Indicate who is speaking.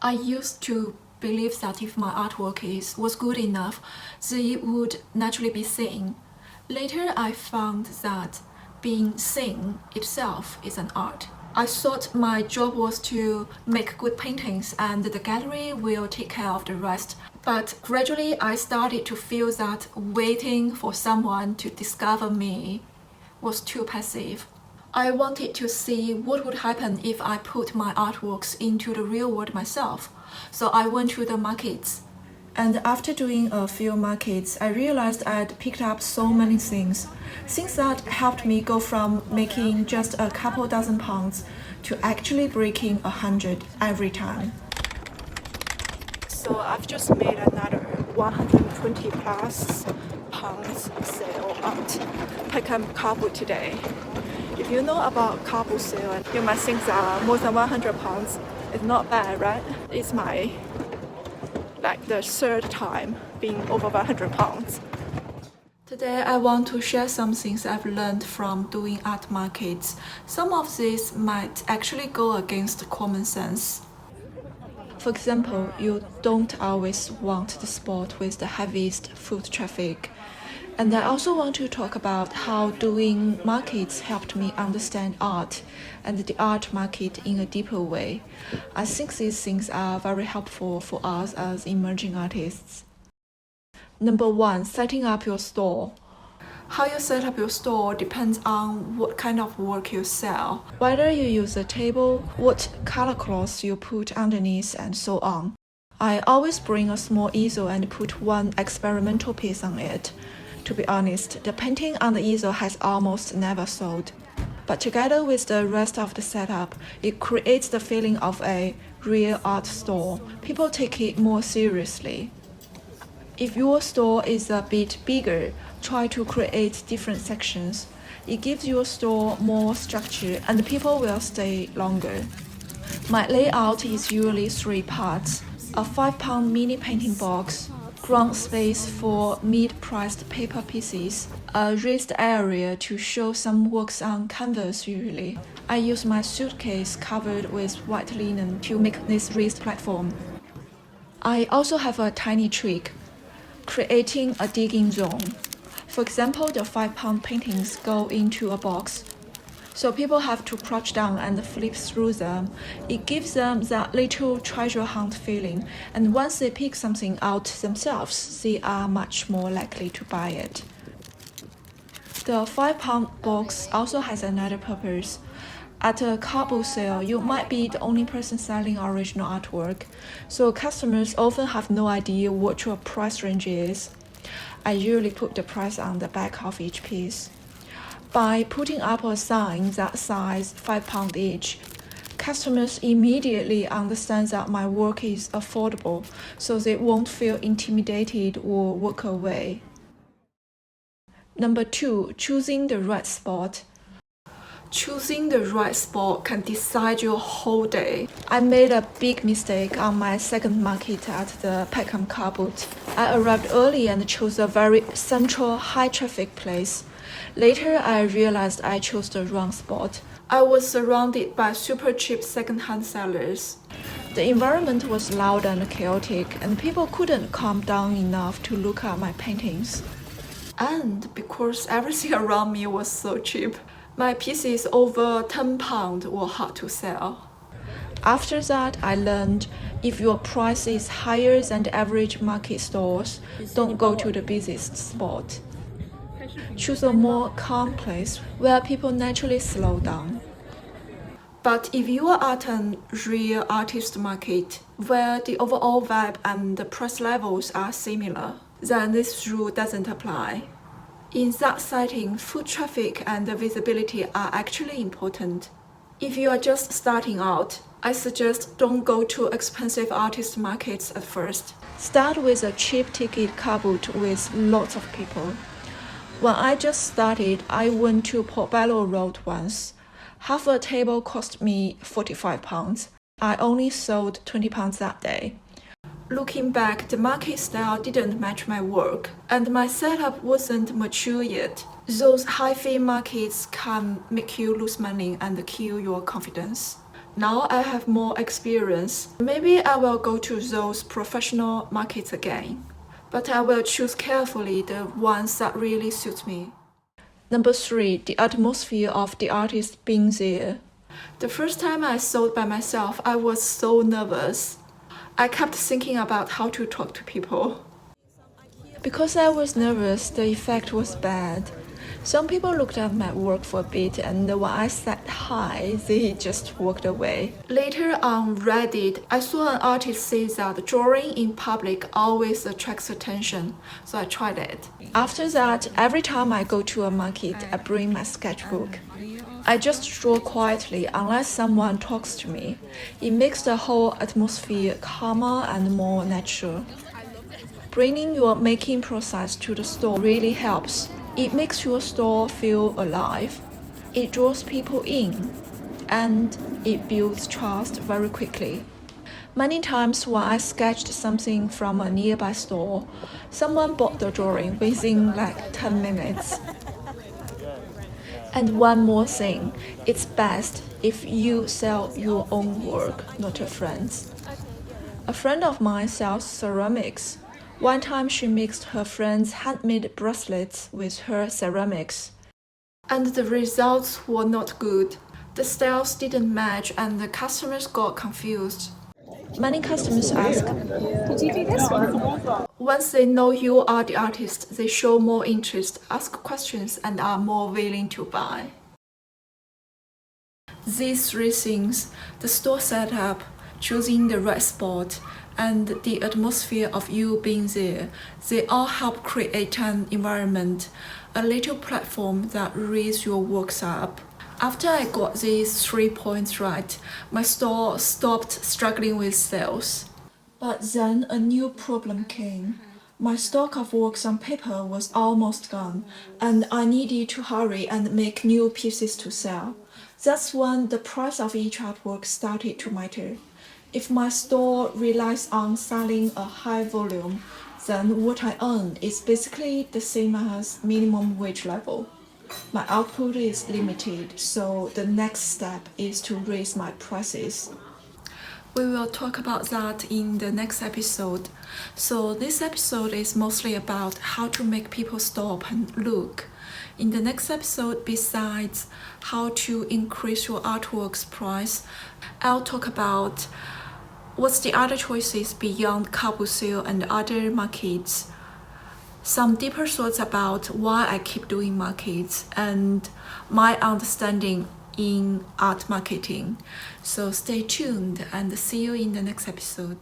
Speaker 1: I used to believe that if my artwork was good enough, they would naturally be seen. Later, I found that being seen itself is an art. I thought my job was to make good paintings and the gallery will take care of the rest. But gradually, I started to feel that waiting for someone to discover me was too passive. I wanted to see what would happen if I put my artworks into the real world myself. So I went to the markets. And after doing a few markets, I realized I'd picked up so many things that helped me go from making just a couple dozen pounds to actually breaking 100 every time. So I've just made another 120 plus pounds sale at Peckham Carboot today. If you know about carboot sale, you might think that more than 100 pounds is not bad, right? It's the third time being over 100 pounds. Today I want to share some things I've learned from doing art markets. Some of these might actually go against common sense. For example, you don't always want the spot with the heaviest foot traffic. And I also want to talk about how doing markets helped me understand art and the art market in a deeper way. I think these things are very helpful for us as emerging artists. Number 1, setting up your store. How you set up your store depends on what kind of work you sell. Whether you use a table, what color cloths you put underneath, and so on. I always bring a small easel and put one experimental piece on it. To be honest, the painting on the easel has almost never sold. But together with the rest of the setup, it creates the feeling of a real art store. People take it more seriously. If your store is a bit bigger, try to create different sections. It gives your store more structure and people will stay longer. My layout is usually 3 parts: a 5-pound mini painting box, ground space for mid-priced paper pieces, a raised area to show some works on canvas usually. I use my suitcase covered with white linen to make this raised platform. I also have a tiny trick, creating a digging zone. For example, the 5-pound paintings go into a box, so people have to crouch down and flip through them. It gives them that little treasure hunt feeling, and once they pick something out themselves, they are much more likely to buy it. The 5-pound box also has another purpose. At a carboot sale, you might be the only person selling original artwork, so customers often have no idea what your price range is. I usually put the price on the back of each piece. By putting up a sign that says 5 pounds each, customers immediately understand that my work is affordable, so they won't feel intimidated or walk away. Number 2, choosing the right spot. Choosing the right spot can decide your whole day. I made a big mistake on my second market at the Peckham Carboot. I arrived early and chose a very central, high-traffic place. Later, I realized I chose the wrong spot. I was surrounded by super cheap second-hand sellers. The environment was loud and chaotic, and people couldn't calm down enough to look at my paintings. And because everything around me was so cheap, my pieces over 10 pounds were hard to sell. After that, I learned if your price is higher than the average market stores, don't go to the busiest spot. Choose a more calm place where people naturally slow down. But if you are at a real artist market, where the overall vibe and the price levels are similar, then this rule doesn't apply. In that setting, foot traffic and visibility are actually important. If you are just starting out, I suggest don't go to expensive artist markets at first. Start with a cheap ticket carboot with lots of people. When I just started, I went to Portobello Road once. Half a table cost me 45 pounds. I only sold 20 pounds that day. Looking back, the market style didn't match my work, and my setup wasn't mature yet. Those high-fee markets can make you lose money and kill your confidence. Now I have more experience. Maybe I will go to those professional markets again, but I will choose carefully the ones that really suit me. Number 3, the atmosphere of the artist being there. The first time I sold by myself, I was so nervous. I kept thinking about how to talk to people. Because I was nervous, the effect was bad. Some people looked at my work for a bit, and when I said hi, they just walked away. Later on Reddit, I saw an artist say that drawing in public always attracts attention, so I tried it. After that, every time I go to a market, I bring my sketchbook. I just draw quietly unless someone talks to me. It makes the whole atmosphere calmer and more natural. Bringing your making process to the store really helps. It makes your store feel alive. It draws people in, and it builds trust very quickly. Many times when I sketched something from a nearby store, someone bought the drawing within like 10 minutes. And one more thing, it's best if you sell your own work, not a friend's. A friend of mine sells ceramics. One time she mixed her friend's handmade bracelets with her ceramics, and the results were not good. The styles didn't match and the customers got confused. Many customers ask, "Did you do this one?" Once they know you are the artist, they show more interest, ask questions, and are more willing to buy. These 3 things, the store setup, choosing the right spot, and the atmosphere of you being there, they all help create an environment, a little platform that raises your works up. After I got these 3 points right, my store stopped struggling with sales. But then a new problem came. My stock of works on paper was almost gone, and I needed to hurry and make new pieces to sell. That's when the price of each artwork started to matter. If my store relies on selling a high volume, then what I earn is basically the same as minimum wage level. My output is limited, so the next step is to raise my prices. We will talk about that in the next episode. So this episode is mostly about how to make people stop and look. In the next episode, besides how to increase your artwork's price, I'll talk about what's the other choices beyond carboot sale and other markets. Some deeper thoughts about why I keep doing markets and my understanding in art marketing. So stay tuned and see you in the next episode.